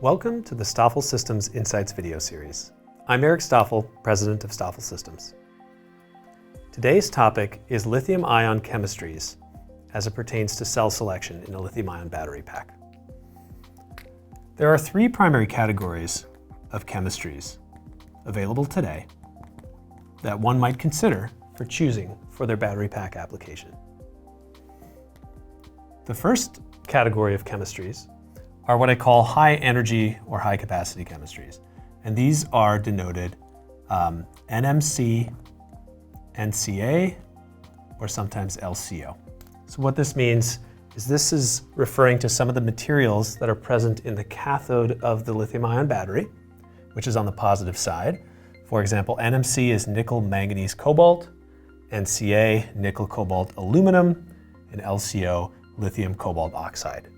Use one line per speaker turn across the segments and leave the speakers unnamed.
Welcome to the Stafl Systems Insights video series. I'm Erik Stafl, President of Stafl Systems. Today's topic is lithium-ion chemistries as it pertains to cell selection in a lithium-ion battery pack. There are three primary categories of chemistries available today that one might consider for choosing for their battery pack application. The first category of chemistries are what I call high energy or high capacity chemistries. And these are denoted NMC, NCA, or sometimes LCO. So what this means is this is referring to some of the materials that are present in the cathode of the lithium-ion battery, which is on the positive side. For example, NMC is nickel, manganese, cobalt, NCA, nickel, cobalt, aluminum, and LCO, lithium, cobalt oxide.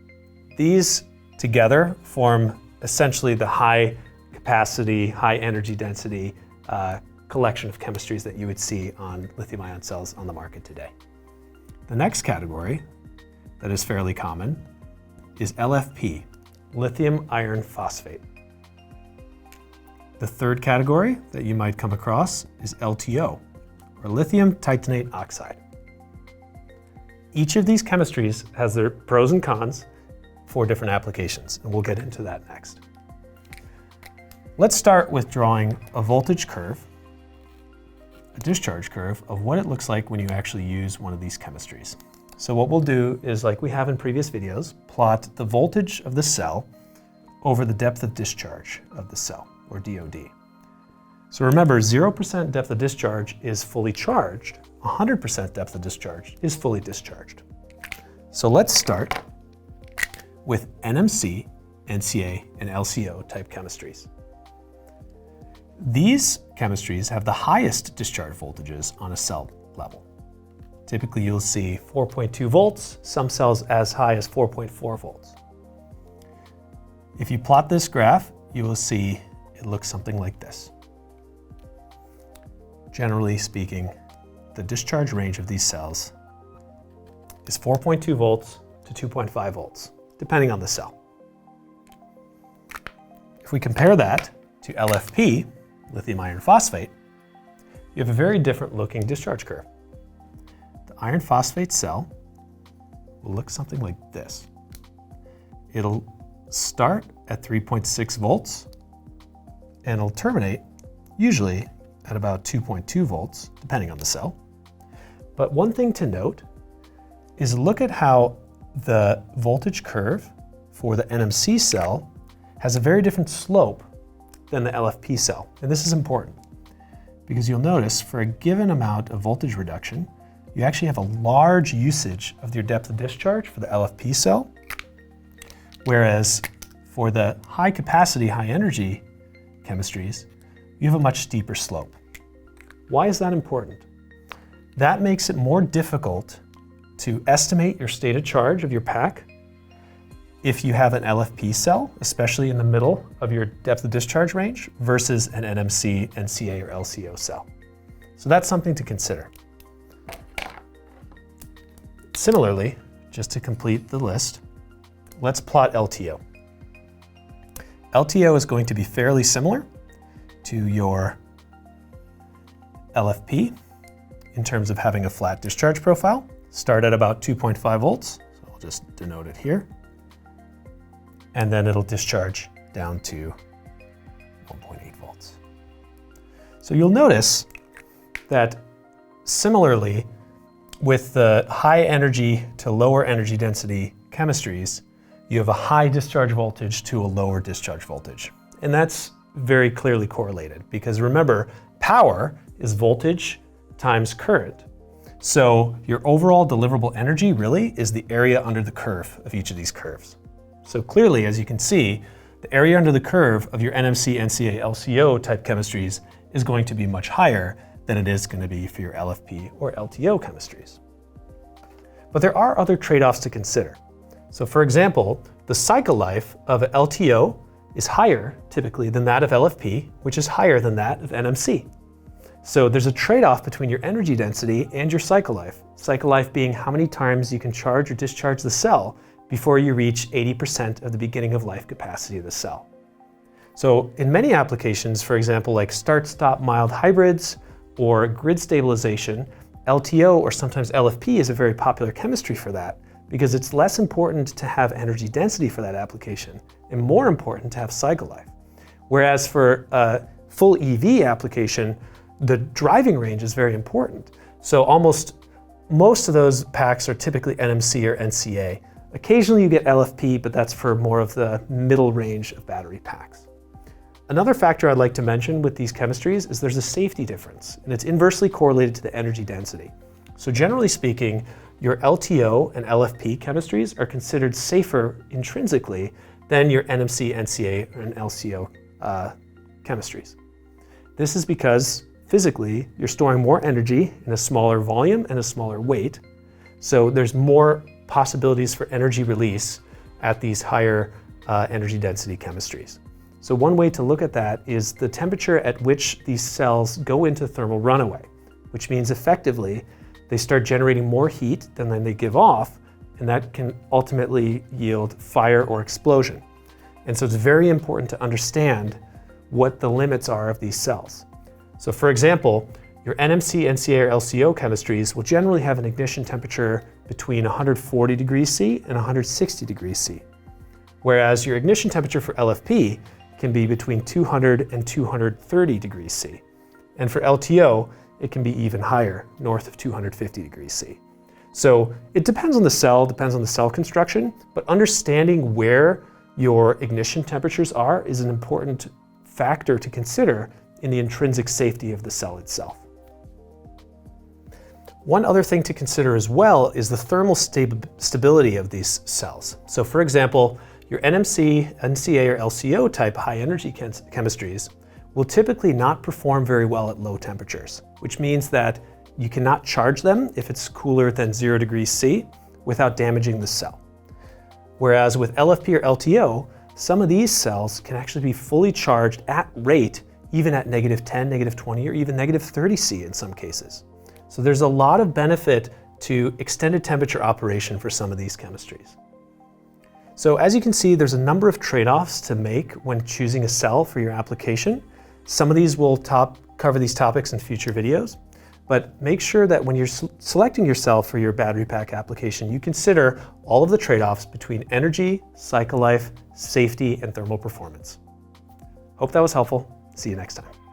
These together form essentially the high capacity, high energy density collection of chemistries that you would see on lithium-ion cells on the market today. The next category that is fairly common is LFP, lithium iron phosphate. The third category that you might come across is LTO, or lithium titanate oxide. Each of these chemistries has their pros and cons for different applications, and we'll get into that next. Let's start with drawing a voltage curve, a discharge curve of what it looks like when you actually use one of these chemistries. So what we'll do is, like we have in previous videos, plot the voltage of the cell over the depth of discharge of the cell, or DOD. So remember, 0% depth of discharge is fully charged, 100% depth of discharge is fully discharged. So let's start with NMC, NCA, and LCO type chemistries. These chemistries have the highest discharge voltages on a cell level. Typically you'll see 4.2 volts, some cells as high as 4.4 volts. If you plot this graph, you will see it looks something like this. Generally speaking, the discharge range of these cells is 4.2 volts to 2.5 volts, depending on the cell. If we compare that to LFP, lithium iron phosphate, you have a very different looking discharge curve. The iron phosphate cell will look something like this. It'll start at 3.6 volts and it'll terminate usually at about 2.2 volts, depending on the cell. But one thing to note is look at how the voltage curve for the NMC cell has a very different slope than the LFP cell. And this is important because you'll notice for a given amount of voltage reduction, you actually have a large usage of your depth of discharge for the LFP cell, whereas for the high capacity, high energy chemistries, you have a much steeper slope. Why is that important? That makes it more difficult to estimate your state of charge of your pack if you have an LFP cell, especially in the middle of your depth of discharge range, versus an NMC, NCA, or LCO cell. So that's something to consider. Similarly, just to complete the list, let's plot LTO. LTO is going to be fairly similar to your LFP in terms of having a flat discharge profile. Start at about 2.5 volts, so I'll just denote it here. And then it'll discharge down to 1.8 volts. So you'll notice that similarly with the high energy to lower energy density chemistries, you have a high discharge voltage to a lower discharge voltage. And that's very clearly correlated because remember, power is voltage times current. So your overall deliverable energy really is the area under the curve of each of these curves. So clearly, as you can see, the area under the curve of your NMC, NCA, LCO type chemistries is going to be much higher than it is going to be for your LFP or LTO chemistries. But there are other trade-offs to consider. So for example, the cycle life of an LTO is higher typically than that of LFP, which is higher than that of NMC. So there's a trade-off between your energy density and your cycle life. Cycle life being how many times you can charge or discharge the cell before you reach 80% of the beginning of life capacity of the cell. So in many applications, for example, like start-stop mild hybrids or grid stabilization, LTO or sometimes LFP is a very popular chemistry for that because it's less important to have energy density for that application and more important to have cycle life. Whereas for a full EV application, the driving range is very important. So most of those packs are typically NMC or NCA. Occasionally you get LFP, but that's for more of the middle range of battery packs. Another factor I'd like to mention with these chemistries is there's a safety difference, and it's inversely correlated to the energy density. So generally speaking, your LTO and LFP chemistries are considered safer intrinsically than your NMC, NCA, and LCO chemistries. This is because physically, you're storing more energy in a smaller volume and a smaller weight. So there's more possibilities for energy release at these higher energy density chemistries. So one way to look at that is the temperature at which these cells go into thermal runaway, which means effectively they start generating more heat than they give off, and that can ultimately yield fire or explosion. And so it's very important to understand what the limits are of these cells. So for example, your NMC, NCA, or LCO chemistries will generally have an ignition temperature between 140 degrees C and 160 degrees C, whereas your ignition temperature for LFP can be between 200 and 230 degrees C. And for LTO, it can be even higher, north of 250 degrees C. So it depends on the cell, depends on the cell construction, but understanding where your ignition temperatures are is an important factor to consider in the intrinsic safety of the cell itself. One other thing to consider as well is the thermal stability of these cells. So for example, your NMC, NCA, or LCO type high energy chemistries will typically not perform very well at low temperatures, which means that you cannot charge them if it's cooler than 0 degrees C without damaging the cell. Whereas with LFP or LTO, some of these cells can actually be fully charged at rate, even at -10, -20, or even -30 C in some cases. So there's a lot of benefit to extended temperature operation for some of these chemistries. So as you can see, there's a number of trade-offs to make when choosing a cell for your application. Some of these will cover these topics in future videos, but make sure that when you're selecting your cell for your battery pack application, you consider all of the trade-offs between energy, cycle life, safety, and thermal performance. Hope that was helpful. See you next time.